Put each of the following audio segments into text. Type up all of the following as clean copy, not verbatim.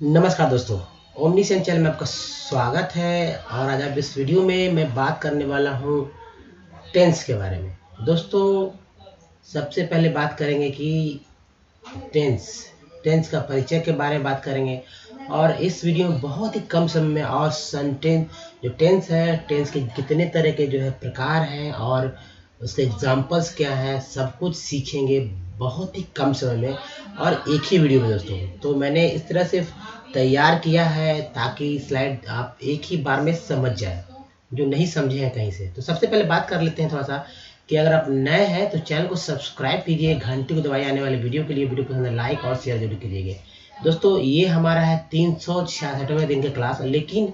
नमस्कार दोस्तों, omniscient channel में आपका स्वागत है। और आज आप इस वीडियो में मैं बात करने वाला हूँ टेंस के बारे में। दोस्तों, सबसे पहले बात करेंगे कि टेंस टेंस का परिचय के बारे में बात करेंगे। और इस वीडियो में बहुत ही कम समय में और सेंटेंस जो टेंस है, टेंस के कितने तरह के जो है प्रकार हैं और उसके एग्जाम्पल्स क्या हैं, सब कुछ सीखेंगे बहुत ही कम समय में और एक ही वीडियो में। दोस्तों, तो मैंने इस तरह से तैयार किया है ताकि स्लाइड आप एक ही बार में समझ जाए, जो नहीं समझे हैं कहीं से। तो सबसे पहले बात कर लेते हैं थोड़ा सा कि अगर आप नए हैं तो चैनल को सब्सक्राइब कीजिए, घंटी को दबाइए आने वाले वीडियो के लिए। वीडियो पसंद है लाइक और शेयर जरूर कीजिएगा। दोस्तों, ये हमारा है 366वें दिन का क्लास। लेकिन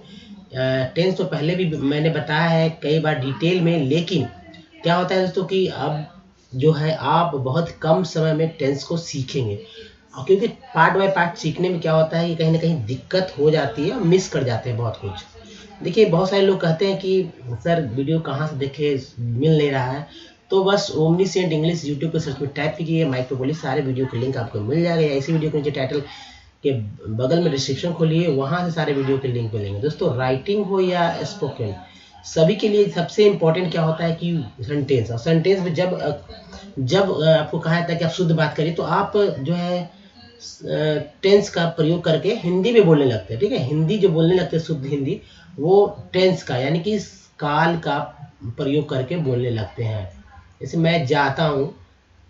टेंस तो पहले भी मैंने बताया है कई बार डिटेल में। लेकिन क्या होता है दोस्तों कि अब जो है आप बहुत कम समय में टेंस को सीखेंगे, और क्योंकि पार्ट बाय पार्ट सीखने में क्या होता है कि कहीं ना कहीं दिक्कत हो जाती है, मिस कर जाते हैं बहुत कुछ। देखिए, बहुत सारे लोग कहते हैं कि सर वीडियो कहाँ से देखे, मिल नहीं रहा है। तो बस ओमनीसेंट इंग्लिश यूट्यूब पर सर्च में टाइप कीजिए, माइक्रोपोलिस, सारे वीडियो के लिंक आपको मिल जाएगा। या इसी वीडियो के नीचे टाइटल के बगल में डिस्क्रिप्शन खोलिए, वहाँ से सारे वीडियो के लिंक मिलेंगे। दोस्तों, राइटिंग हो या स्पोकन, सभी के लिए सबसे इम्पोर्टेंट क्या होता है कि सेंटेंस। और सेंटेंस में जब आपको कहा जाता है कि आप शुद्ध बात करिए, तो आप जो है टेंस का प्रयोग करके हिंदी में बोलने लगते हैं। ठीक है, हिंदी जो बोलने लगते हैं शुद्ध हिंदी, वो टेंस का यानी कि काल का प्रयोग करके बोलने लगते हैं। जैसे मैं जाता हूँ,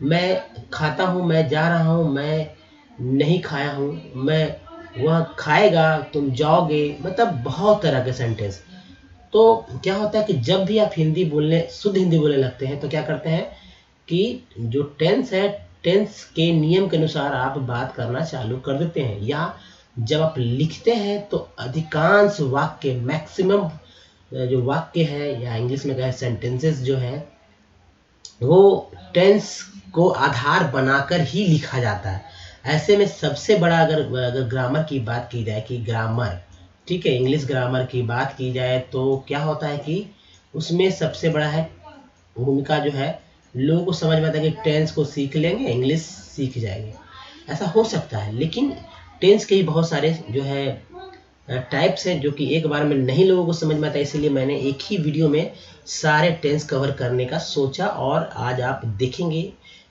मैं खाता हूँ, मैं जा रहा हूँ, मैं नहीं खाया हूँ, मैं वह खाएगा, तुम जाओगे, मतलब बहुत तरह के सेंटेंस। तो क्या होता है कि जब भी आप हिंदी बोलने, शुद्ध हिंदी बोलने लगते हैं, तो क्या करते हैं कि जो टेंस है, टेंस के नियम के अनुसार आप बात करना चालू कर देते हैं। या जब आप लिखते हैं तो अधिकांश वाक्य, मैक्सिमम जो वाक्य है, या इंग्लिश में कहे सेंटेंसेस जो है, वो टेंस को आधार बनाकर ही लिखा जाता है। ऐसे में सबसे बड़ा, अगर ग्रामर की बात की जाए कि ग्रामर, ठीक है, इंग्लिश ग्रामर की बात की जाए, तो क्या होता है कि उसमें सबसे बड़ा है भूमिका जो है, लोगों को समझ में आता है कि टेंस को सीख लेंगे, इंग्लिश सीख जाएंगे। ऐसा हो सकता है, लेकिन टेंस के ही बहुत सारे जो है टाइप्स हैं जो कि एक बार में नहीं लोगों को समझ में आता। इसीलिए मैंने एक ही वीडियो में सारे टेंस कवर करने का सोचा, और आज आप देखेंगे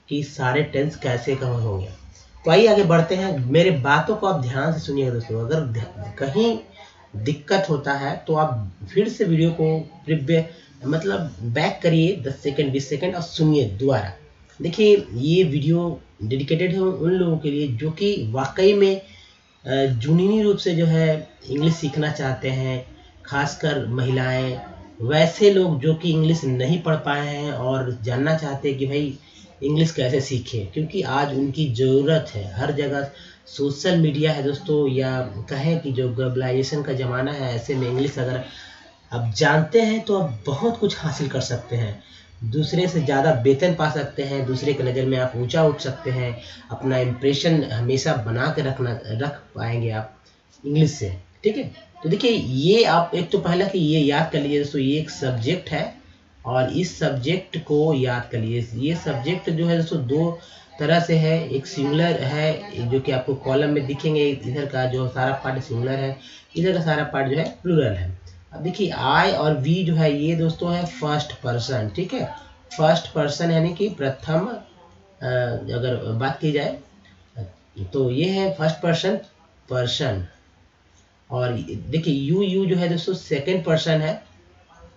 कि सारे टेंस कैसे कवर होंगे। तो आइए आगे बढ़ते हैं। मेरे बातों को आप ध्यान से सुनिएगा दोस्तों। अगर कहीं दिक्कत होता है तो आप फिर से वीडियो को मतलब बैक करिए 10 सेकंड 20 सेकंड और सुनिए दोबारा। देखिए, ये वीडियो डेडिकेटेड है उन लोगों के लिए जो कि वाकई में जुनूनी रूप से जो है इंग्लिश सीखना चाहते हैं, खासकर महिलाएं, वैसे लोग जो कि इंग्लिश नहीं पढ़ पाए हैं और जानना चाहते हैं कि भाई इंग्लिश कैसे सीखें, क्योंकि आज उनकी ज़रूरत है। हर जगह सोशल मीडिया है दोस्तों, या कहें कि जो ग्लोबलाइजेशन का ज़माना है, ऐसे में इंग्लिश अगर आप जानते हैं तो आप बहुत कुछ हासिल कर सकते हैं, दूसरे से ज़्यादा वेतन पा सकते हैं, दूसरे की नज़र में आप ऊंचा उठ सकते हैं, अपना इम्प्रेशन हमेशा बना के रख पाएंगे आप इंग्लिश से। ठीक है, तो देखिए, ये आप एक तो पहला कि ये याद कर लीजिए दोस्तों, ये एक सब्जेक्ट है और इस सब्जेक्ट को याद कर लीजिए। ये सब्जेक्ट जो है दोस्तों दो तरह से है, एक सिंगुलर है जो कि आपको कॉलम में दिखेंगे, इधर का जो सारा पार्ट सिंगुलर है, इधर का सारा पार्ट जो है प्लूरल है। अब देखिए, आई और वी जो है ये दोस्तों है फर्स्ट पर्सन। ठीक है, फर्स्ट पर्सन यानी कि प्रथम, अगर बात की जाए तो ये है फर्स्ट पर्सन पर्सन। और देखिए, यू यू जो है दोस्तों सेकंड पर्सन है।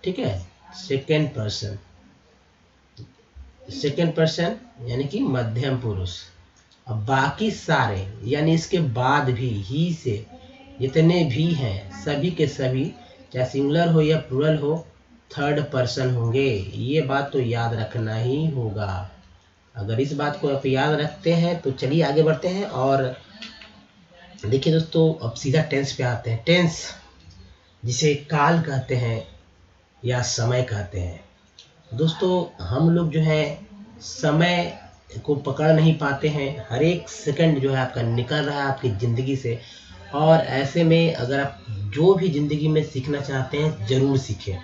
ठीक है, सेकंड पर्सन, सेकंड पर्सन यानी कि मध्यम पुरुष। अब बाकी सारे यानी इसके बाद भी ही से जितने भी हैं, सभी के सभी, चाहे सिंगुलर हो या प्लूरल हो, थर्ड पर्सन होंगे। ये बात तो याद रखना ही होगा। अगर इस बात को आप याद रखते हैं तो चलिए आगे बढ़ते हैं। और देखिए दोस्तों, अब सीधा टेंस पे आते हैं। टेंस जिसे काल कहते हैं या समय कहते हैं। दोस्तों, हम लोग जो है समय को पकड़ नहीं पाते हैं, हर एक सेकंड जो है आपका निकल रहा है आपकी ज़िंदगी से। और ऐसे में अगर आप जो भी ज़िंदगी में सीखना चाहते हैं ज़रूर सीखें,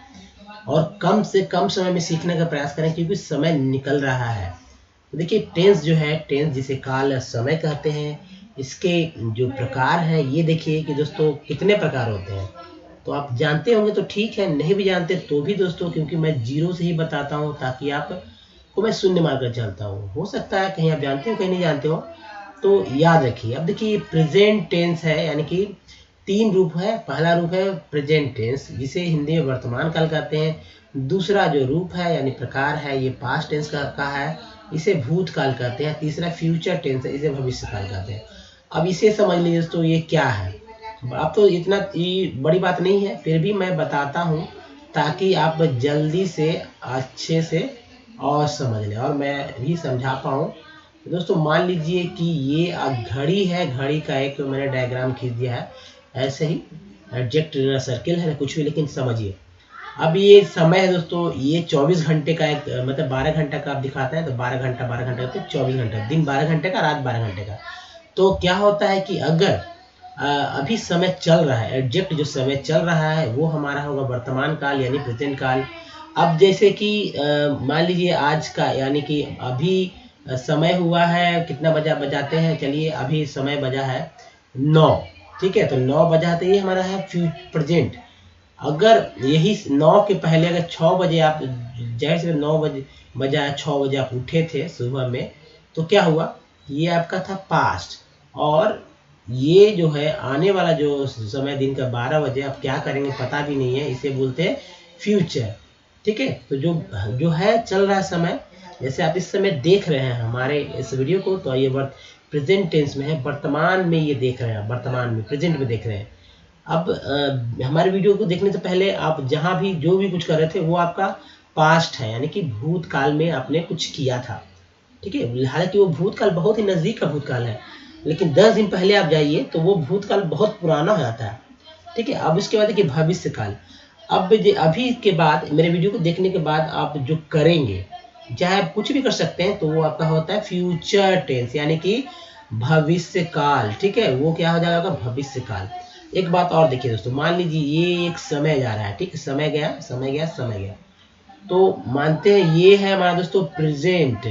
और कम से कम समय में सीखने का प्रयास करें, क्योंकि समय निकल रहा है। तो देखिए, टेंस जो है, टेंस जिसे काल या समय कहते हैं, इसके जो प्रकार हैं ये देखिए कि दोस्तों कितने प्रकार होते हैं। तो आप जानते होंगे तो ठीक है, नहीं भी जानते तो भी दोस्तों, क्योंकि मैं जीरो से ही बताता हूँ ताकि आप को मैं शून्य मानकर चलता हूँ। हो सकता है कहीं आप जानते हो कहीं नहीं जानते हो, तो याद रखिए। अब देखिए प्रेजेंट टेंस है, यानी कि 3 रूप है। पहला रूप है प्रेजेंट टेंस, जिसे हिंदी में वर्तमान काल कहते हैं। दूसरा जो रूप है यानी प्रकार है, ये पास्ट टेंस का है, इसे भूतकाल कहते हैं। तीसरा फ्यूचर टेंस है, इसे भविष्य काल कहते हैं। अब इसे समझ लीजिए दोस्तों ये क्या है। अब तो इतना ये बड़ी बात नहीं है, फिर भी मैं बताता हूँ ताकि आप जल्दी से अच्छे से और समझ लें और मैं भी समझा पाऊँ। दोस्तों मान लीजिए कि ये घड़ी है, घड़ी का एक मैंने डायग्राम खींच दिया है, ऐसे ही एडजेक्ट सर्किल है कुछ भी, लेकिन समझिए। अब ये समय है दोस्तों, ये 24 घंटे का एक मतलब 12 घंटा का आप दिखाता है, तो 12 घंटा तो 24 घंटा, दिन 12 घंटे का, रात 12 घंटे का। तो क्या होता है कि अगर अभी समय चल रहा है, एग्जैक्ट जो समय चल रहा है वो हमारा होगा वर्तमान काल यानी प्रेजेंट काल। अब जैसे कि मान लीजिए आज का, यानी कि अभी समय हुआ है कितना बजा बजाते हैं, चलिए अभी समय बजा है 9, ठीक है। तो 9 बजा तो ये हमारा है प्रेजेंट। अगर यही 9 के पहले अगर 6 बजे आप, जाहिर से 9 बजे बजा है, 6 बजे आप उठे थे सुबह में, तो क्या हुआ, ये आपका था पास्ट। और ये जो है आने वाला जो समय दिन का 12 बजे आप क्या करेंगे पता भी नहीं है, इसे बोलते हैं फ्यूचर, ठीक है। तो जो जो है चल रहा समय, जैसे आप इस समय देख रहे हैं हमारे इस वीडियो को, तो ये प्रेजेंट टेंस में है, वर्तमान में ये देख रहे हैं, वर्तमान में प्रेजेंट में देख रहे हैं। अब हमारे वीडियो को देखने से पहले आप जहाँ भी जो भी कुछ कर रहे थे वो आपका पास्ट है, यानी कि भूतकाल में आपने कुछ किया था, ठीक है। हालांकि वो भूतकाल बहुत ही नज़दीक का भूतकाल है, लेकिन 10 दिन पहले आप जाइए तो वो भूतकाल बहुत पुराना हो जाता है, ठीक है। अब इसके बाद देखिए भविष्य काल। अब अभी के बाद मेरे वीडियो को देखने के बाद आप जो करेंगे, चाहे आप कुछ भी कर सकते हैं, तो वो आपका होता है फ्यूचर टेंस, यानी कि भविष्य काल, ठीक है। वो क्या हो जाएगा, भविष्य काल। एक बात और देखिए दोस्तों, मान लीजिए ये एक समय जा रहा है, ठीक है, समय गया समय गया समय गया, तो मानते हैं ये है हमारा दोस्तों प्रेजेंट।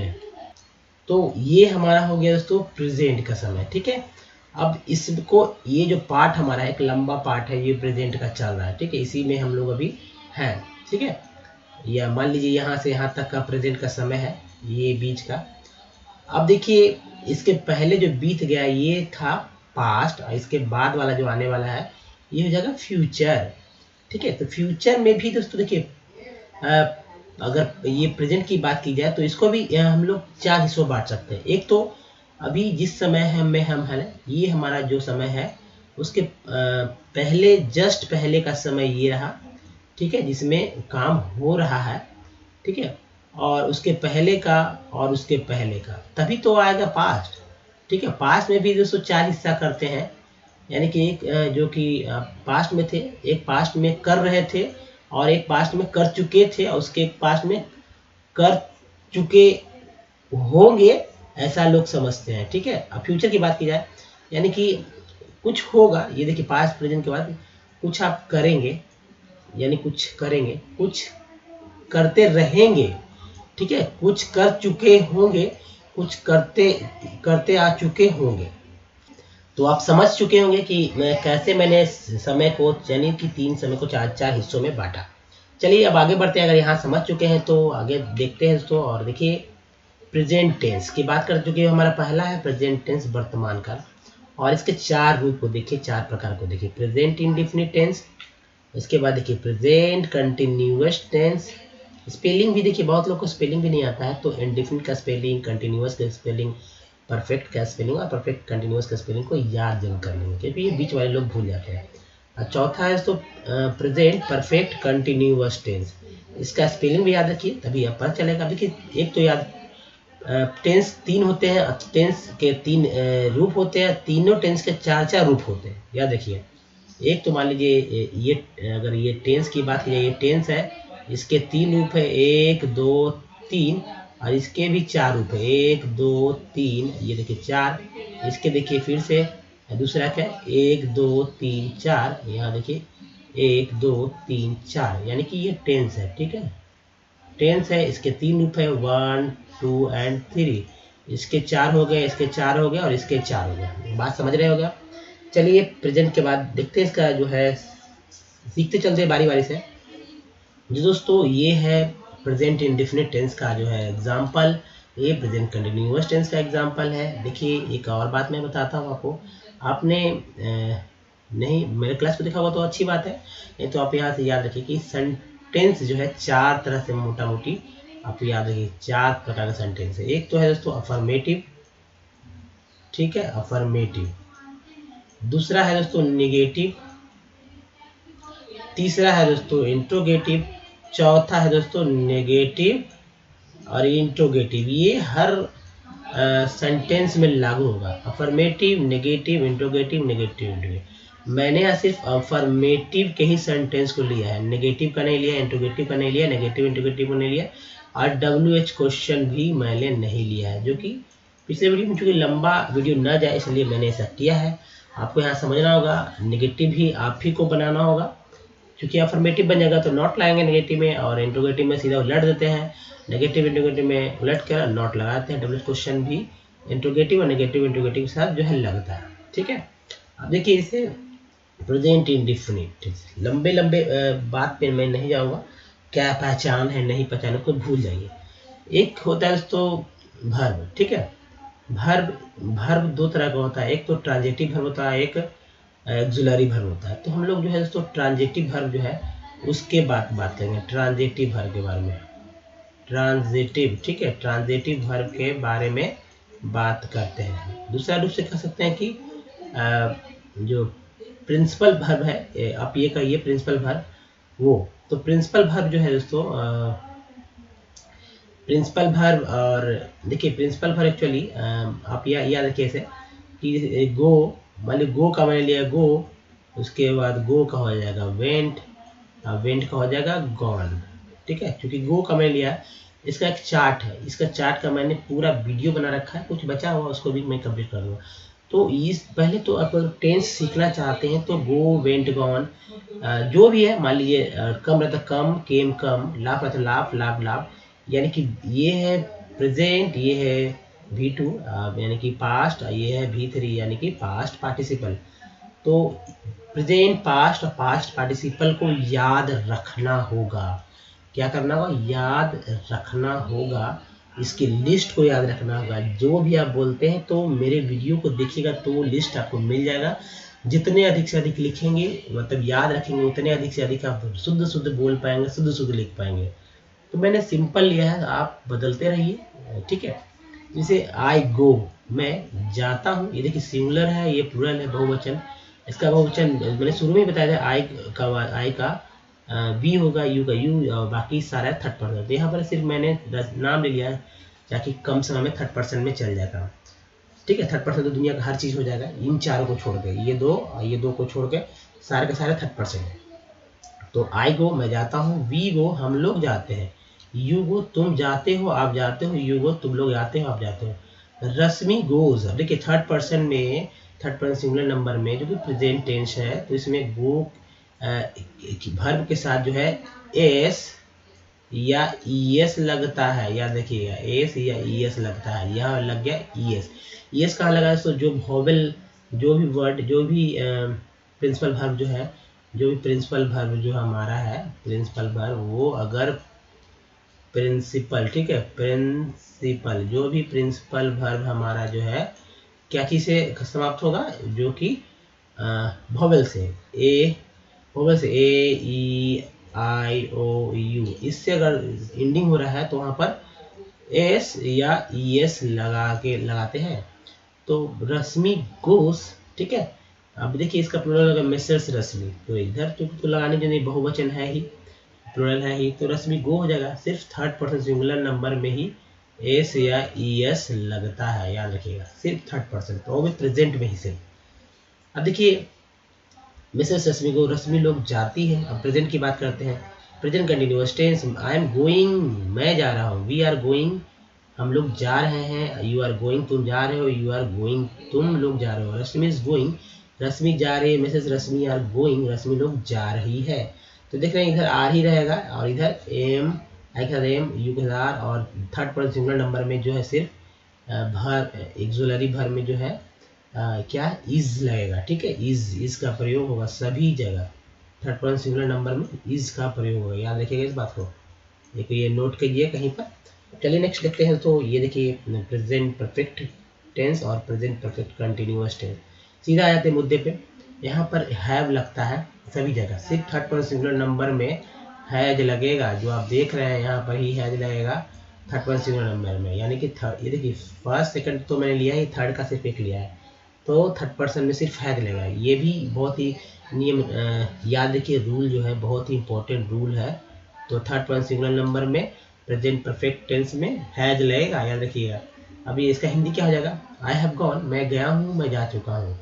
तो ये हमारा हो गया दोस्तों प्रेजेंट का समय, ठीक है। अब इसको, ये जो पार्ट हमारा एक लंबा पार्ट है, ये प्रेजेंट का चल रहा है, ठीक है, इसी में हम लोग अभी हैं, ठीक है। या मान लीजिए यहाँ से यहाँ तक का प्रेजेंट का समय है, ये बीच का। अब देखिए इसके पहले जो बीत गया ये था पास्ट, और इसके बाद वाला जो आने वाला है ये हो जाएगा फ्यूचर, ठीक है। तो फ्यूचर में भी दोस्तों देखिए, अगर ये प्रेजेंट की बात की जाए तो इसको भी हम लोग 4 हिस्सों में बांट सकते हैं। एक तो अभी जिस समय हम है, ये हमारा जो समय है उसके पहले, जस्ट पहले का समय ये रहा, ठीक है, जिसमें काम हो रहा है, ठीक है। और उसके पहले का और उसके पहले का, तभी तो आएगा पास्ट, ठीक है। पास्ट में भी दोस्तों 4 हिस्सा करते हैं, यानी कि एक जो कि पास्ट में थे, एक पास्ट में कर रहे थे, और एक पास्ट में कर चुके थे, और उसके एक पास्ट में कर चुके होंगे, ऐसा लोग समझते हैं, ठीक है। अब फ्यूचर की बात की जाए, यानी कि कुछ होगा, ये देखिए पास्ट प्रेजेंट के बाद कुछ आप करेंगे, यानी कुछ करेंगे, कुछ करते रहेंगे, ठीक है, कुछ कर चुके होंगे, कुछ करते करते आ चुके होंगे। तो आप समझ चुके होंगे कि कैसे मैंने समय को, यानी कि 3 समय को 4 हिस्सों में बांटा। चलिए अब आगे बढ़ते हैं, अगर यहाँ समझ चुके हैं तो आगे देखते हैं दोस्तों। और देखिए प्रेजेंट टेंस की बात कर चुके हैं, हमारा पहला है प्रेजेंट टेंस वर्तमान काल, और इसके 4 रूप को देखिए, 4 प्रकार को देखिए। प्रेजेंट इंडेफिनिट टेंस, इसके बाद देखिए प्रेजेंट कंटिन्यूअस टेंस। स्पेलिंग भी देखिए, बहुत लोग को स्पेलिंग भी नहीं आता है, तो इंडेफिनिट का स्पेलिंग, कंटिन्यूअस का स्पेलिंग, परफेक्ट का स्पेलिंग और परफेक्ट कंटिन्यूअस का स्पेलिंग को याद जरूर कर लेंगे, क्योंकि ये बीच वाले लोग भूल जाते हैं। और चौथा है तो प्रेजेंट परफेक्ट कंटिन्यूअस टेंस, इसका स्पेलिंग भी याद रखिए, तभी आप पता चलेगा। देखिए एक तो याद, टेंस 3 होते हैं, टेंस के 3 रूप होते हैं, तीनों टेंस के 4 रूप होते हैं, याद रखिए। एक तो मान लीजिए ये, अगर ये टेंस की बात की जाए, ये टेंस है, इसके 3 रूप है, 1 2 3, और इसके भी 4 रूप है, 1 2 3, ये देखिए 4। इसके देखिए फिर से दूसरा क्या है, 1 2 3 4, यहाँ देखिए 1 2 3 4, यानी कि ये टेंस है, ठीक है। टेंस है, इसके 3 रूप है, 1 2 एंड 3। इसके 4 हो गए, इसके 4 हो गए और इसके 4 हो गए। बात समझ रहे हो गया। चलिए प्रेजेंट के बाद देखते हैं इसका जो है, सीखते चलते हैं बारी बारी से। जी दोस्तों, ये है प्रेजेंट इंडेफिनिट टेंस का जो है एग्जाम्पल, ये प्रेजेंट कंटिन्यूअस टेंस का एग्जाम्पल है। देखिए एक और बात मैं बताता हूँ आपको, आपने नहीं मेरे क्लास में देखा होगा तो अच्छी बात है, नहीं तो आप यहाँ से याद रखिए कि सेंटेंस जो है 4 तरह से मोटा मोटी आप याद रखिए, 4 प्रकार का सेंटेंस है। एक तो है दोस्तों अफर्मेटिव, ठीक है, अफर्मेटिव। दूसरा है दोस्तों निगेटिव। तीसरा है दोस्तों इंट्रोगेटिव। चौथा है दोस्तों नेगेटिव और इंट्रोगेटिव। ये हर सेंटेंस में लागू होगा, affirmative, negative, interrogative, negative, interrogative. मैंने यहाँ सिर्फ अफर्मेटिव के ही सेंटेंस को लिया है, नेगेटिव का नहीं लिया, इंट्रोगेटिव का नहीं लिया, नेगेटिव इंट्रोगेटिव को नहीं लिया, और WH क्वेश्चन भी मैंने नहीं लिया है, जो कि पिछले वीडियो में चूंकि लंबा वीडियो न जाए इसलिए मैंने ऐसा किया है। आपको यहाँ समझना होगा, नेगेटिव ही आप ही को बनाना होगा, क्योंकि अफर्मेटिव बन जाएगा तो नॉट लगाएंगे नेगेटिव में, और इंट्रोगेटिव में सीधा उलट देते हैं, नेगेटिव इंट्रोगेटिव में उलट कर नॉट लगाते हैं। WH क्वेश्चन भी इंट्रोगेटिव और नेगेटिव इंट्रोगेटिव के साथ जो है लगता है, ठीक है। अब देखिए इसे प्रेजेंट इंडेफिनिट, लंबे लंबे बात पे मैं नहीं जाऊँगा, क्या पहचान है नहीं पहचान को भूल जाइए। एक होता है दोस्तों भर्ब, ठीक है। भर्ब 2 तरह का होता है, एक तो ट्रांजिटिव भर्ब होता है, एक ऑक्सिलरी भर्ब होता है। तो हम लोग जो है दोस्तों ट्रांजिटिव भर्ब जो है उसके बात करेंगे, ट्रांजिटिव भर्ब के बारे में, ट्रांजिटिव, ठीक है, ट्रांजिटिव भर्ब के बारे में बात करते हैं। दूसरा रूप से कह सकते हैं कि जो प्रिंसिपल भर्ब है, आप ये कहिए प्रिंसिपल भर्ब, वो तो प्रिंसिपल भर्ब जो है दोस्तों, प्रिंसिपल भर्ब, और देखिए प्रिंसिपल भर्ब एक्चुअली आप याद रखिए ऐसे कि गो, मान ली गो का मैंने लिया गो, उसके बाद गो का हो जाएगा वेंट, वेंट का हो जाएगा गॉन, ठीक है। क्योंकि गो का मैंने लिया, इसका एक चार्ट है, इसका चार्ट का मैंने पूरा वीडियो बना रखा है, कुछ बचा हुआ उसको भी मैं कंप्लीट कर दूंगा। तो इस पहले तो आप टेंस सीखना चाहते हैं तो गो, वेंट, गॉन, जो भी है, मान लीजिए कम रहता कम, केम कम, लाफ रहता लाफ, लाफ लाफ, यानी कि ये है प्रेजेंट, ये है V2 यानी कि पास्ट, ये है V3 यानी कि पास्ट पार्टिसिपल। तो प्रेजेंट, पास्ट और पास्ट पार्टिसिपल को याद रखना होगा। क्या करना होगा? याद रखना होगा, इसकी लिस्ट को याद रखना होगा। जो भी आप बोलते हैं तो मेरे वीडियो को देखिएगा तो वो लिस्ट आपको मिल जाएगा। जितने अधिक से अधिक लिखेंगे, मतलब याद रखेंगे, उतने अधिक से अधिक आप शुद्ध शुद्ध बोल पाएंगे, शुद्ध शुद्ध लिख पाएंगे। तो मैंने सिंपल लिया है, आप बदलते रहिए, ठीक है। जैसे आई गो, मैं जाता हूँ, ये देखिए सिंगुलर है, ये प्लूरल है, बहुवचन। इसका बहुवचन मैंने शुरू में बताया था, आई का बी होगा, यू का यू, और बाकी सारा थर्ड पर्सन। तो यहाँ पर सिर्फ मैंने नाम ले लिया ताकि कम समय में थर्ड पर्सन में चल जाएगा, ठीक है। थर्ड पर्सन तो दुनिया का हर चीज़ हो जाएगा, इन चारों को छोड़ के, ये दो को छोड़ के सारे के सारे थर्ड पर्सन है। तो आई गो मैं जाता हूँ, वी गो हम लोग जाते हैं, यू गो तुम जाते हो आप जाते हो, यू गो तुम लोग जाते हो आप जाते हो। रश्मि गोज, देखिए थर्ड पर्सन में, थर्ड पर्सन सिंगुलर नंबर में जो कि प्रेजेंट टेंस है, तो इसमें गो भर्ब के साथ जो है एस या ईएस लगता है, याद रखिएगा, एस या ईएस लगता है। यहाँ लग गया ईएस, ईएस कहाँ लगा है? तो जो वोवेल, जो भी वर्ड, जो भी प्रिंसिपल भर्ब जो है, जो भी प्रिंसिपल भर्ब जो हमारा है, प्रिंसिपल भर्ब, वो अगर प्रिंसिपल, ठीक है, प्रिंसिपल, जो भी प्रिंसिपल भर्ब हमारा जो है क्या चीज़ से समाप्त होगा? जो कि वोवेल से, वोवेल से, ए ई आई ओ यू, इससे अगर एंडिंग हो रहा है तो वहाँ पर एस या ईएस लगाते हैं। तो रश्मि गोस, ठीक है। अब देखिए इसका प्लूरल होगा मिसेस रश्मि, तो इधर तो लगाने जो नहीं, बहुवचन है ही, प्लूरल है ही, तो रश्मि गो हो जाएगा। सिर्फ थर्ड पर्सन सिंगुलर नंबर में ही एस या ईएस लगता है, याद रखिएगा, सिर्फ थर्ड पर्सन, तो वो भी प्रेजेंट में ही सिर्फ। अब देखिए मिसेस रश्मि को, रश्मि लोग जाती है। अब प्रेजेंट की बात करते हैं, present continuous tense, I am going मैं जा रहा हूँ, वी आर गोइंग हम लोग जा रहे हैं, यू आर गोइंग तुम जा रहे हो, यू आर गोइंग तुम लोग जा रहे हो। रश्मि इज गोइंग, रश्मि जा रही है, Mrs Rashmi are going, Rashmi लोग जा रही है। तो देख रहे हैं इधर आर ही रहेगा, और इधर एम, आई के साथ एम, यू के साथ, और थर्ड पर्सन सिंगुलर नंबर में जो है सिर्फ भर एक्सुलरी भर में जो है क्या इज लगेगा, ठीक है। इज का प्रयोग होगा सभी जगह, थर्ड पर्सन सिंगुलर नंबर में इज का प्रयोग होगा, याद रखिएगा इस बात को, देखिए ये नोट कीजिए कहीं पर। चलिए नेक्स्ट देखते हैं। तो ये देखिए प्रेजेंट परफेक्ट टेंस और प्रेजेंट परफेक्ट कंटिन्यूअस टेंस, सीधा आ जाते मुद्दे पे। यहाँ पर हैव लगता है सभी जगह, सिर्फ थर्ड पर्सन सिंगुलर नंबर में हैज लगेगा, जो आप देख रहे हैं यहाँ पर ही हैज लगेगा थर्ड पर्सन सिंगुलर नंबर में, यानी कि थर्ड, ये देखिए फर्स्ट सेकंड तो मैंने लिया है, थर्ड का सिर्फ एक लिया है, तो थर्ड पर्सन में सिर्फ हैज लगेगा। ये भी बहुत ही नियम याद रखिए, रूल जो है बहुत ही इंपॉर्टेंट रूल है। तो थर्ड पर्सन सिंगुलर नंबर में प्रेजेंट परफेक्ट टेंस में हैज लगेगा, याद रखिएगा। अभी इसका हिंदी क्या हो जाएगा, आई हैव गॉन, मैं गया हूँ, मैं जा चुका हूँ।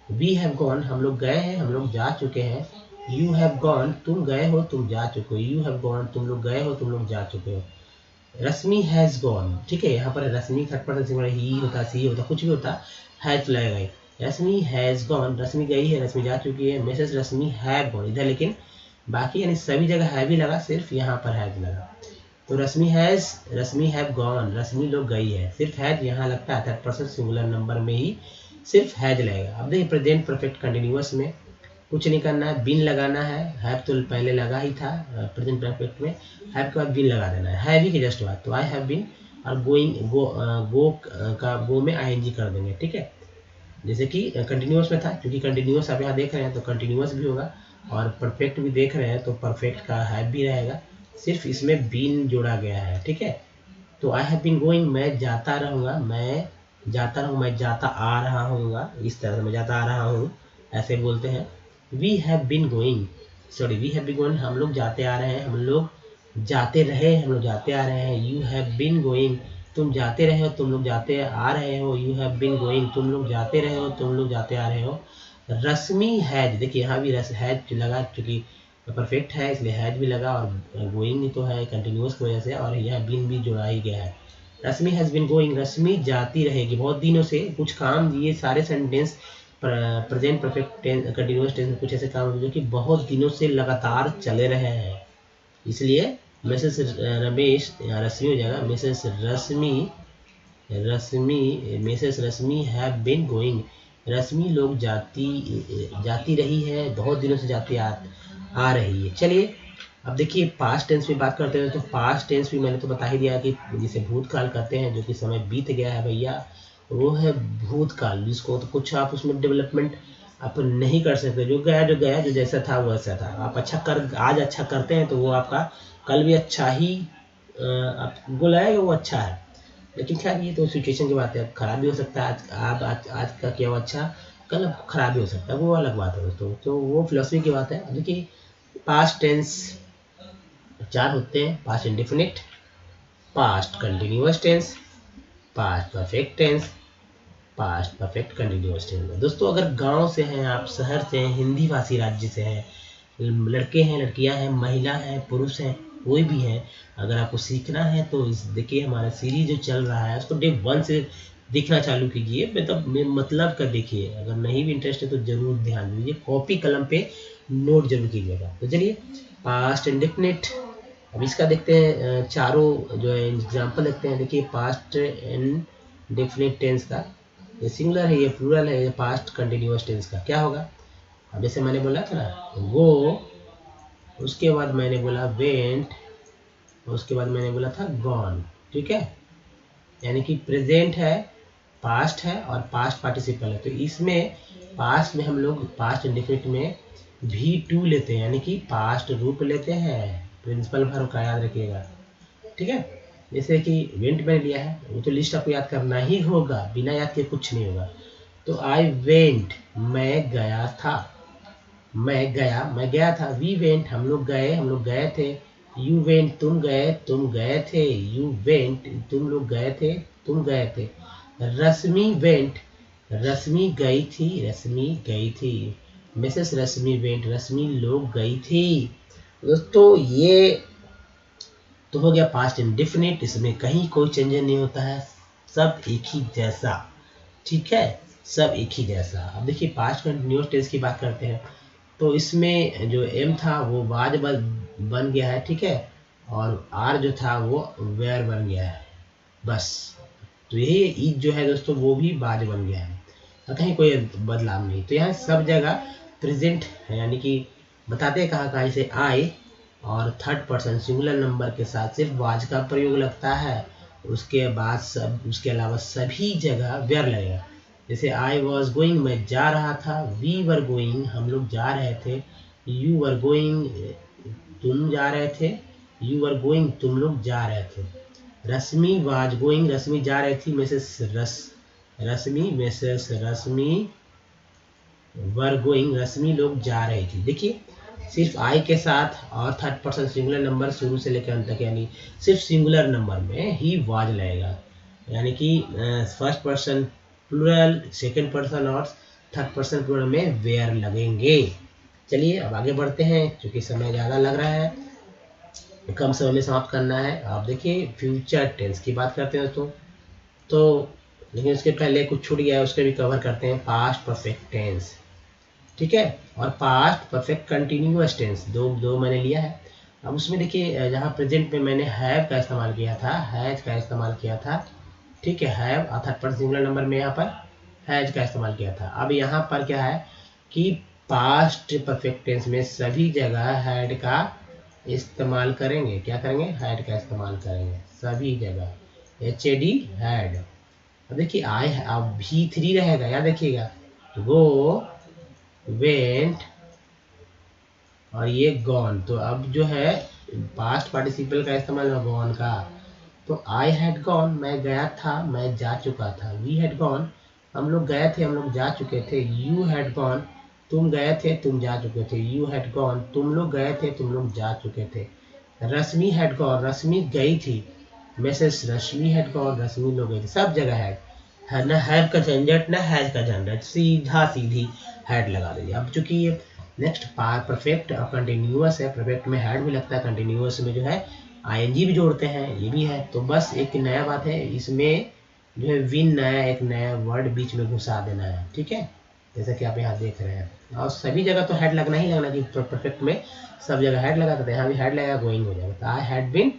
वी हैव गॉन, हम लोग गए हैं, हम लोग जा चुके हैं। यू हैव गॉन, तुम गए हो, तुम जा चुके हो। यू हैव गॉन, तुम लोग गए हो, तुम लोग जा चुके हो। रश्मि हैज गॉन, ठीक है, यहाँ पर रश्मि थर्ड पर्सन सिंगुलर, ही होता, सी होता, कुछ भी होता, हैज लगेगा ही। रश्मि हैज गॉन, रश्मि गई है, रश्मि जा चुकी है। मिसेस रश्मि हैव गॉन, इधर लेकिन बाकी यानी सभी जगह हैव ही लगा, सिर्फ यहाँ पर हैज लगा। तो रश्मि हैव गॉन, रश्मि लोग गई है, सिर्फ हैज यहाँ लगता है थर्ड पर्सन सिंगुलर नंबर में ही सिर्फ हैज लगेगा। अब देखिए प्रेजेंट परफेक्ट कंटिन्यूअस में कुछ नहीं करना है, बिन लगाना है, हैव तो पहले लगा ही था प्रेजेंट परफेक्ट में, हैव के बाद बिन लगा देना है, हैव ही के जस्ट बाद। तो आई हैव बिन, और गोइंग गो का गो में आईएनजी कर देंगे, ठीक है, जैसे कि कंटिन्यूअस में था, क्योंकि कंटिन्यूअस आप यहाँ देख रहे हैं तो कंटिन्यूअस भी होगा, और परफेक्ट भी देख रहे हैं तो परफेक्ट का हैव भी रहेगा, सिर्फ इसमें बीन जोड़ा गया है, ठीक है। तो आई हैव बीन गोइंग, मैं जाता रहूँगा, मैं जाता रहूँ, मैं जाता आ रहा हूँगा, इस तरह से मैं जाता आ रहा हूँ, ऐसे बोलते हैं। We have been going, sorry we have been going, हम लोग जाते आ रहे हैं, हम लोग जाते रहे, हम लोग जाते आ रहे हैं। यू हैव बीन गोइंग, तुम जाते रहे हो, तुम लोग जाते आ रहे हो। यू हैव बीन गोइंग, तुम लोग जाते रहे हो, तुम लोग जाते आ रहे हो। रश्मि हैज, देखिए यहाँ भी हैज लगा, चूंकि परफेक्ट है इसलिए हैज भी लगा, और गोइंग तो है कंटिन्यूअस की वजह से, और यह बिन भी जोड़ा ही गया है। रश्मि हैज बिन गोइंग, रश्मि जाती रहेगी बहुत दिनों से, कुछ काम, ये सारे sentence present perfect tense continuous tense में कुछ ऐसे काम जो कि बहुत दिनों से लगातार चले रहे हैं, इसलिए मिसेस रमेश, रश्मि हो जाएगा, Mrs Rashmi have been going, Rashmi लोग जाती रही है, बहुत दिनों से जाती आ रही है। चलिए अब देखिए पास्ट टेंस में बात करते हैं। तो पास्ट टेंस भी मैंने तो बता ही दिया कि जिसे भूतकाल कहते हैं, जो कि समय बीत गया है भैया, वो है भूतकाल, जिसको तो कुछ आप उसमें डेवलपमेंट आप नहीं कर सकते, जो गया, जो जैसा था वो वैसा था। आप आज अच्छा करते हैं तो वो आपका कल भी अच्छा ही आपको लगेगा, वो अच्छा है। लेकिन खैर ये तो सिचुएशन की बात है, खराब भी हो सकता है, आज का किया हुआ अच्छा कल खराब भी हो सकता है, वो अलग बात है दोस्तों, तो वो फिलोसफी की बात है। देखिए पास्ट टेंस चार होते हैं, past indefinite, past continuous tense, past perfect tense, past perfect continuous tense. दोस्तों अगर गांव से हैं आप, शहर से हैं, हिंदी भाषी राज्य से हैं, लड़के हैं, लड़कियां हैं, महिला हैं, पुरुष हैं, कोई भी है, अगर आपको सीखना है तो इस देखिए हमारा सीरीज जो चल रहा है उसको डे 1 से देखना चालू कीजिए, मतलब का देखिए, अगर नहीं भी इंटरेस्ट है तो जरूर ध्यान दीजिए, कॉपी कलम पे नोट जरूर कीजिएगा। तो चलिए पास्ट इंडेफिनिट, अब इसका देखते हैं, चारों जो है एग्जाम्पल देखते हैं। देखिए पास्ट इंडेफिनिट टेंस का, ये सिंगुलर है, ये प्लूरल है, ये पास्ट कंटिन्यूअस टेंस का क्या होगा। अब जैसे मैंने बोला था ना गो, उसके बाद मैंने बोला वेंट, उसके बाद मैंने बोला था गॉन, ठीक है, यानी कि प्रेजेंट है, पास्ट है और पास्ट पार्टिसिपल है। तो इसमें पास्ट में हम लोग पास्ट इंडेफिनिट में V2 लेते हैं, यानी कि पास्ट रूप लेते हैं प्रिंसिपल वर्ब का, याद रखिएगा, ठीक है। जैसे कि वेंट मैंने लिया है, वो तो लिस्ट आपको याद करना ही होगा, बिना याद के कुछ नहीं होगा। तो आई वेंट, मैं गया था, मैं गया था। वी वेंट, हम लोग गए थे। यू वेंट, तुम गए थे। यू वेंट, तुम लोग गए थे। रश्मि वेंट, रश्मि गई थी। मिसेस रश्मि वेंट, रश्मि लोग गई थी। दोस्तों ये तो हो गया पास्ट इंडेफिनिट, इसमें कहीं कोई चेंज नहीं होता है, सब एक ही जैसा, ठीक है, सब एक ही जैसा। अब देखिए पास्ट कंटिन्यूअस टेंस की बात करते हैं, तो इसमें जो एम था वो वाज बन गया है, ठीक है, और आर जो था वो वेयर बन गया है, बस तो यही ईद जो है दोस्तों वो भी बाज बन गया है, कहीं कोई बदलाव नहीं। तो यहाँ सब जगह प्रेजेंट है, यानी कि बताते हैं कहाँ कहाँ से आए और थर्ड पर्सन सिंगुलर नंबर के साथ सिर्फ वाज का प्रयोग लगता है। उसके बाद सब, उसके अलावा सभी जगह वेयर लगेगा। जैसे आई वॉज गोइंग, मैं जा रहा था, वी वर गोइंग, हम लोग जा रहे थे, यू वर गोइंग, तुम जा रहे थे, यू वर गोइंग, तुम लोग जा रहे थे। रश्मि वाज गोइंग, रश्मि जा रही थी, रश्मि वर गोइंग, रश्मि लोग जा रही थी। देखिए सिर्फ आई के साथ और थर्ड पर्सन सिंगुलर नंबर शुरू से लेकर अंत तक, यानी सिर्फ सिंगुलर नंबर में ही वाज लगेगा, यानी कि first person plural, second person और थर्ड पर्सन प्लूरल में वेयर लगेंगे। चलिए अब आगे बढ़ते हैं, क्योंकि समय ज़्यादा लग रहा है, कम समय में समाप्त करना है। आप देखिए फ्यूचर टेंस की बात करते हैं दोस्तों, तो लेकिन उसके पहले कुछ छूट गया है, उसके भी कवर करते हैं। पास्ट परफेक्ट टेंस, ठीक है, और पास्ट परफेक्ट कंटिन्यूअस टेंस, दो मैंने लिया है। अब उसमें देखिए जहाँ प्रेजेंट में मैंने हैव का इस्तेमाल किया था, हैज का इस्तेमाल किया था, ठीक है, हैव और थर्ड पर्सन सिंगुलर नंबर में यहाँ पर हैज का इस्तेमाल किया था। अब यहाँ पर क्या है कि पास्ट परफेक्ट टेंस में सभी जगह हैड का इस्तेमाल करेंगे। क्या करेंगे? हैड का इस्तेमाल करेंगे सभी जगह, HAD हैड। अब देखिए आई, अब V3 रहेगा, याद रखिएगा, गो, वेंट और ये गॉन। तो अब जो है पास्ट पार्टिसिपल का इस्तेमाल है गॉन का। तो आई हैड गॉन, मैं गया था, मैं जा चुका था। वी हैड गॉन, हम लोग गए थे, हम लोग जा चुके थे। यू हैड गॉन, तुम गए थे, तुम जा चुके थे। यू हैड गॉन, तुम लोग गए थे, तुम लोग जा चुके थे। रश्मि हैड गॉन, रश्मि गई थी। Message Rashmi had gone, Rashmi लोग गई थी। सब जगह है ना, हैव का झंझट ना हैज का झंझट, सीधा सीधी हैड लगा दीजिए। अब चूंकि ये नेक्स्ट परफेक्ट और कंटिन्यूअस है, परफेक्ट में हैड भी लगता है, कंटिन्यूअस में जो है ING भी जोड़ते हैं, ये भी है। तो बस एक नया बात है इसमें जो है विन, नया एक नया वर्ड बीच में घुसा देना है, ठीक है, जैसा कि आप यहाँ देख रहे हैं। और सभी जगह तो हैड लगना ही लगना, कि परफेक्ट में सब जगह हैड लगा था, यहाँ भी हैड लगेगा, गोइंग हो जाएगा। तो आई हैड बिन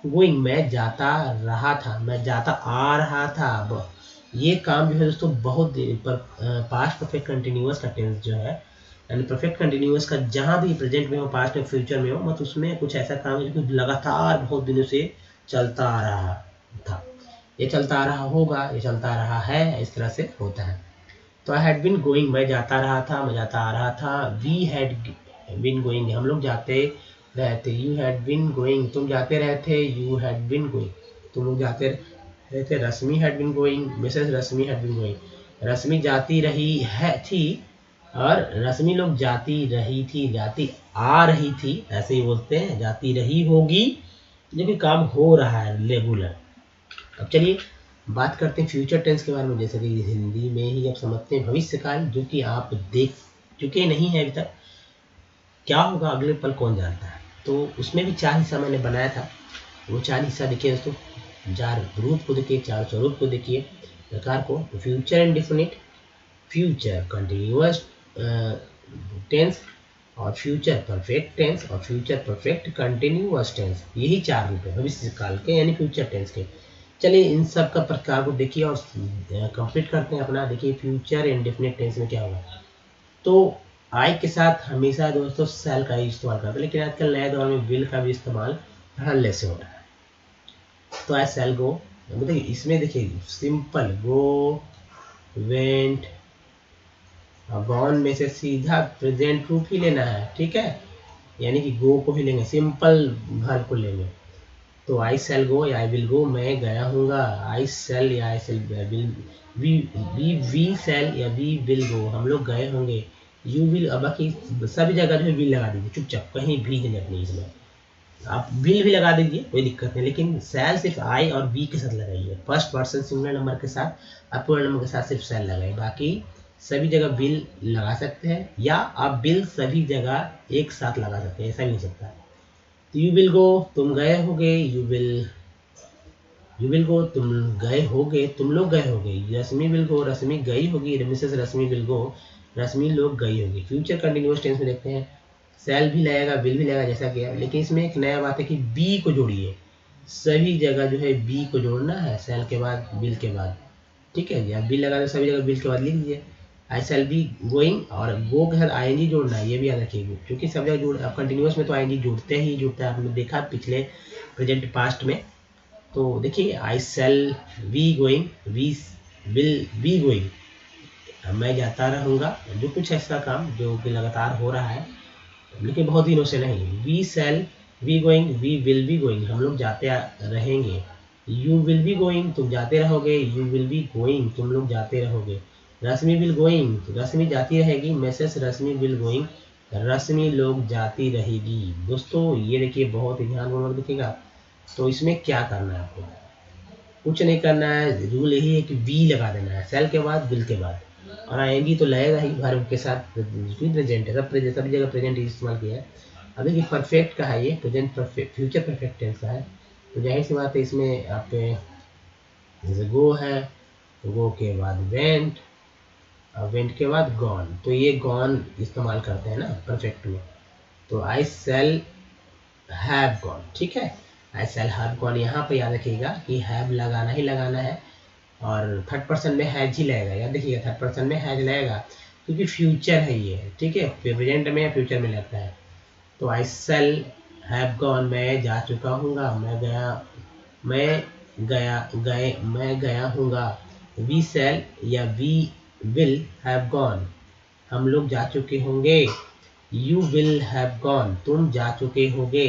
गोइंग, मैं जाता रहा था, मैं जाता आ रहा था। अब ये काम जो है दोस्तों बहुत पर पास्ट परफेक्ट कंटिन्यूअस का टेंस जो है, यानी परफेक्ट कंटिन्यूअस का जहाँ भी प्रेजेंट में हो, पास्ट में, फ्यूचर में हो, मतलब उसमें कुछ ऐसा काम है जो लगातार बहुत दिनों से चलता आ रहा था, ये चलता आ रहा होगा, ये चलता आ रहा है, इस तरह से होता है। तो आई हैड बिन गोइंग, मैं जाता रहा था, मैं जाता आ रहा था। वी हैड बिन गोइंग, हम लोग जाते रहे थे। यू हैड बिन गोइंग, तुम जाते रहे थे। यू हैड बिन गोइंग, तुम लोग जाते रहे थे। Rashmi had been going, Mrs Rashmi had been going, Rashmi जाती रही है थी, और रश्मि लोग जाती रही थी, जाती आ रही थी, ऐसे ही बोलते हैं, जाती रही होगी, जो कि काम हो रहा है रेगुलर। अब चलिए बात करते हैं फ्यूचर टेंस के बारे में, जैसे कि हिंदी में ही आप समझते हैं भविष्यकाल, जो कि आप देख चुके नहीं हैं अभी तक। क्या होगा अगले पल कौन जानता है। तो उसमें भी 4 हिस्सा मैंने बनाया था, वो 4 हिस्सा देखिए दोस्तों, 4 रूप को देखिए, 4 स्वरूप को देखिए, प्रकार को। Future indefinite, future continuous tense, और फ्यूचर परफेक्ट टेंस, और फ्यूचर परफेक्ट कंटिन्यूअस टेंस, यही 4 रूप है भविष्य काल के, यानी फ्यूचर टेंस के। चलिए इन सब का प्रकार को देखिए और कंप्लीट करते हैं अपना। देखिए फ्यूचर इंडेफिनिट टेंस में क्या होगा, तो आई के साथ हमेशा दोस्तों सेल का ही इस्तेमाल करते हैं, लेकिन आजकल नए दौर में विल का भी इस्तेमाल हल्ले से हो रहा है। तो आई सेल गो, देखिए इसमें देखिए सिंपल गो, वेंट, गॉन में से सीधा प्रेजेंट रूप ही लेना है, ठीक है, यानी कि गो को ही लेंगे, सिंपल वर्ब को लेंगे। तो आई सेल गो या आई विल गो, मैं गया हूँगा। आई सेल या आई सेल विल, वी सेल या वी विल गो, हम लोग गए होंगे। यू विल, अब बाकी सभी जगह जो है विल लगा दीजिए चुपचाप, कहीं भी झंझट नहीं इसमें। आप विल भी लगा दीजिए, कोई दिक्कत नहीं, लेकिन सेल सिर्फ आई और वी के साथ लगाइए। फर्स्ट पर्सन सिंगुलर नंबर के साथ और पूर्ण नंबर के साथ सिर्फ सेल लगाइए, बाकी सभी जगह विल लगा सकते हैं, या आप विल सभी जगह एक साथ लगा सकते हैं, ऐसा भी हो सकता है। यू विल गो, तुम गए होगे। यू विल गो, तुम गए होगे, तुम लोग गए होगे। रश्मि विल गो, रश्मि गई होगी। मिसेस रश्मि विल गो, रश्मि लोग गई होगी। फ्यूचर कंटिन्यूअस टेंस में देखते हैं सेल भी लगेगा, विल भी लगेगा, जैसा किया, लेकिन इसमें एक नया बात है कि बी को जोड़िए। सभी जगह जो है बी को जोड़ना है, सेल के बाद बिल के बाद, ठीक है। या बिल लगा दो सभी जगह बिल के बाद लिख दीजिए आई सेल बी गोइंग, और गो के साथ आईएनजी जोड़ना है, ये भी याद रखिएगा क्योंकि सब जगह जोड़ कंटिन्यूस में तो आईएनजी जोड़ते ही जोड़ता है, आपने देखा पिछले प्रेजेंट पास्ट में। तो देखिए I shall be going, we will be going, मैं जाता रहूँगा, जो कुछ ऐसा काम जो कि लगातार हो रहा है लेकिन बहुत दिनों से नहीं। We shall be going, we will be going, हम लोग जाते रहेंगे। यू विल बी गोइंग, तुम जाते रहोगे। यू विल बी गोइंग, तुम लोग जाते रहोगे। रश्मि विल गोइंग, रश्मि जाती रहेगी। Message Rashmi will going, Rashmi लोग जाती रहेगी। दोस्तों ये देखिए बहुत ही ध्यानपूर्वक देखिएगा। तो इसमें क्या करना है आपको, कुछ नहीं करना है, रूल यही है कि वी लगा देना है सेल के बाद बिल के बाद, और आएंगी तो लगेगा ही वर्ब के साथ, प्रेजेंट है, सभी जगह प्रेजेंट इस्तेमाल किया है। अब देखिए परफेक्ट का है ये, present perfect future perfect tense का है, तो जाहिर सी बात है इसमें आपके जैसे गो है, गो के बाद वेंट, और वेंट के बाद गॉन, तो ये गॉन इस्तेमाल करते हैं ना परफेक्ट में। तो आई सेल हैव गॉन, ठीक है। आई सेल हैव गॉन, यहाँ पे याद रखिएगा कि हैव लगाना ही लगाना है, और थर्ड पर्सन में हैज ही लगेगा, याद देखिएगा थर्ड पर्सन में हैज लगेगा क्योंकि फ्यूचर है ये, ठीक है। प्रेजेंट में या फ्यूचर में लगता है। तो आई सेल हैव गॉन, मैं जा चुका हूँगा, मैं गया, मैं गया हूँगा। वी सेल या वी विल हैव गॉन, हम लोग जा चुके होंगे। यू विल हैव गॉन, तुम जा चुके होगे,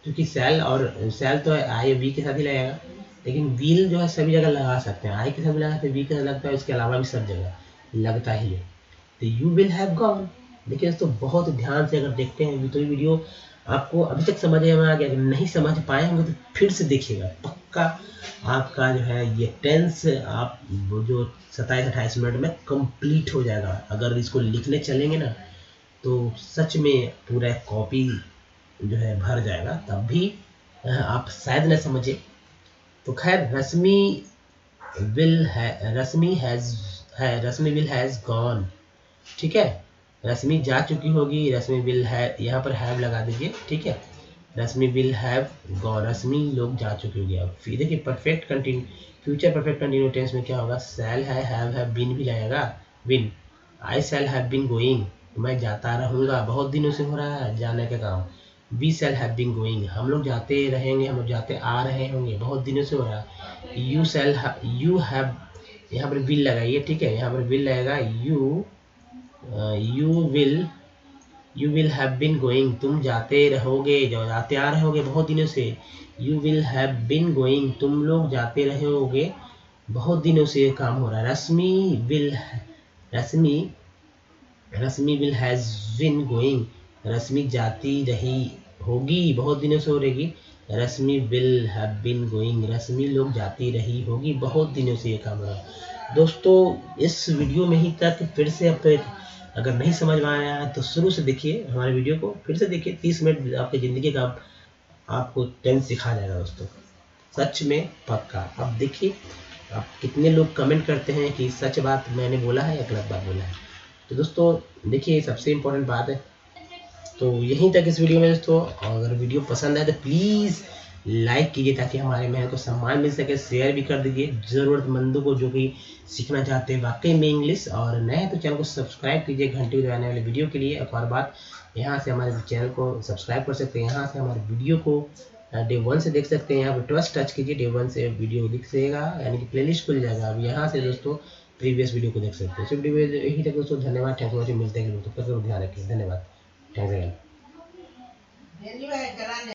क्योंकि सेल और सेल तो आई वी के साथ ही लगेगा, लेकिन विल जो है सभी जगह लगा सकते हैं, आई के साथ भी लगा सकते हैं, वी के साथ लगता है, इसके अलावा भी सब जगह लगता ही है। तो यू विल हैव गॉन, देखिए दोस्तों बहुत ध्यान से अगर देखते हैं तो ये वीडियो आपको अभी तक समझ में आ गया, अगर नहीं समझ पाए होंगे तो फिर से देखिएगा, पक्का आपका जो है ये टेंस आप जो 27-28 मिनट में कंप्लीट हो जाएगा। अगर इसको लिखने चलेंगे ना तो सच में पूरा कॉपी जो है भर जाएगा, तब भी आप शायद न समझे। तो खैर रश्मि विल हैज गॉन, ठीक है। रश्मि जा चुकी होगी, रश्मि विल है, यहाँ पर हैव लगा दीजिए, ठीक है। Rashmi will have gone, Rashmi लोग जा चुकी होगी। अब फिर देखिए perfect continue future perfect continue tense में क्या होगा, शैल है, हैव बीन भी लगेगा, will. I shall have been going, मैं जाता रहूँगा, बहुत दिनों से हो रहा है जाने का काम। We shall have been going, हम लोग जाते रहेंगे, हम लोग जाते आ रहे होंगे, बहुत दिनों से हो रहा है। यू हैव, यहाँ पर विल लगाइए, ठीक है, यहाँ पर विल लगेगा। You will have been going, तुम जाते रहोगे, जो जाते आ रहे होगे बहुत दिनों से। You will have been going, तुम लोग जाते रहे होगे, बहुत दिनों से ये काम हो रहा है। रश्मि रश्मि will has been going, Rashmi जाती रही होगी, बहुत दिनों से हो रहेगी। रश्मि will have been going, Rashmi लोग जाती रही होगी, बहुत दिनों से ये काम हो रहा है। दोस्तों इस वीडियो में ही तक फिर से अब तक अगर नहीं समझ में आया है तो शुरू से देखिए हमारे वीडियो को, फिर से देखिए, 30 मिनट आपकी ज़िंदगी का आपको टेंस सिखा जाएगा दोस्तों, सच में पक्का। अब देखिए आप कितने लोग कमेंट करते हैं कि सच बात मैंने बोला है या गलत बात बोला है। तो दोस्तों देखिए सबसे इम्पोर्टेंट बात है। तो यहीं तक इस वीडियो में दोस्तों, अगर वीडियो पसंद आए तो प्लीज़ लाइक कीजिए ताकि हमारे मेहनत को सम्मान मिल सके, शेयर भी कर दीजिए ज़रूरतमंदों को जो कि सीखना चाहते हैं वाकई में इंग्लिश, और नए तो चैनल को सब्सक्राइब कीजिए घंटे बजाने वाले वीडियो के लिए। एक और बात, यहाँ से हमारे चैनल को सब्सक्राइब कर सकते हैं, यहाँ से हमारे वीडियो को डे 1 से देख सकते हैं, यहाँ पर ट्रस्ट टच कीजिए, डे 1 से वीडियो दिखेगा, यानी कि प्लेलिस्ट खुल जाएगा। अब यहाँ से दोस्तों प्रीवियस वीडियो को देख सकते हैं। सिर्फ यही तक दोस्तों, धन्यवाद, थैंक यू, मिलते हैं दोस्तों, ध्यान रखिए, धन्यवाद, थैंक्स अगेन।